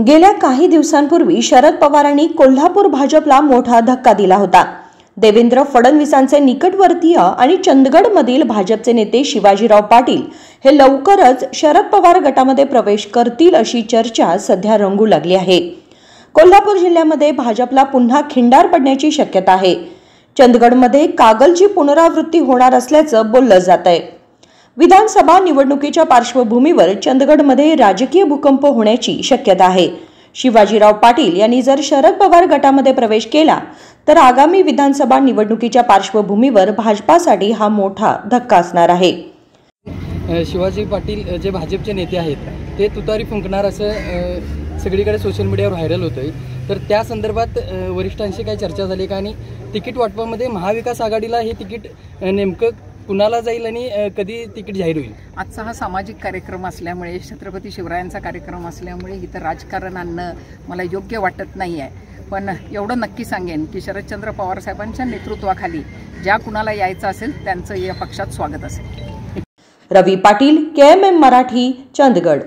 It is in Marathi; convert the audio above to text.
गेल्या काही दिवसांपूर्वी शरद पवारांनी कोल्हापूर भाजपला मोठा धक्का दिला होता। देवेंद्र फडणवीसांचे निकटवर्तीय आणि चंदगडमधील भाजपचे नेते शिवाजीराव पाटील हे लवकरच शरद पवार गटामध्ये प्रवेश करतील अशी चर्चा सध्या रंगू लागली आहे। कोल्हापूर जिल्ह्यामध्ये भाजपला पुन्हा खिंडार पडण्याची शक्यता आहे। चंदगडमध्ये कागलची पुनरावृत्ती होणार असल्याचं बोललं जातंय। विधानसभा निवडणुकीच्या पार्श्वभूमीवर चंदगडमध्ये राजकीय भूकंप होण्याची शक्यता आहे। शिवाजीराव पाटील यांनी जर शरद पवार गटामध्ये प्रवेश केला तर आगामी विधानसभा निवडणुकीच्या पार्श्वभूमीवर भाजपासाठी हा मोठा धक्का असणार आहे। शिवाजी पाटील जे भाजपचे नेते आहेत ते तुतारी फुंकणार असं सगळीकडे सोशल मीडियावर व्हायरल होतंय, तर त्या संदर्भात वरिष्ठांशी काय चर्चा झाली का आणि तिकीट वाटपामध्ये महाविकास आघाडीला हे तिकीट नेमकं कुणाला जाईल आणि कधी तिकीट जाहीर होईल? आजचा हा सामाजिक कार्यक्रम असल्यामुळे, छत्रपती शिवरायांचा कार्यक्रम असल्यामुळे इथं राजकारण आणणं मला योग्य वाटत नाही आहे। पण एवढं नक्की सांगेन की शरदचंद्र पवार साहेबांच्या नेतृत्वाखाली ज्या कुणाला यायचं असेल त्यांचं या पक्षात स्वागत असेल। रवी पाटील, KMM मराठी, चंदगड।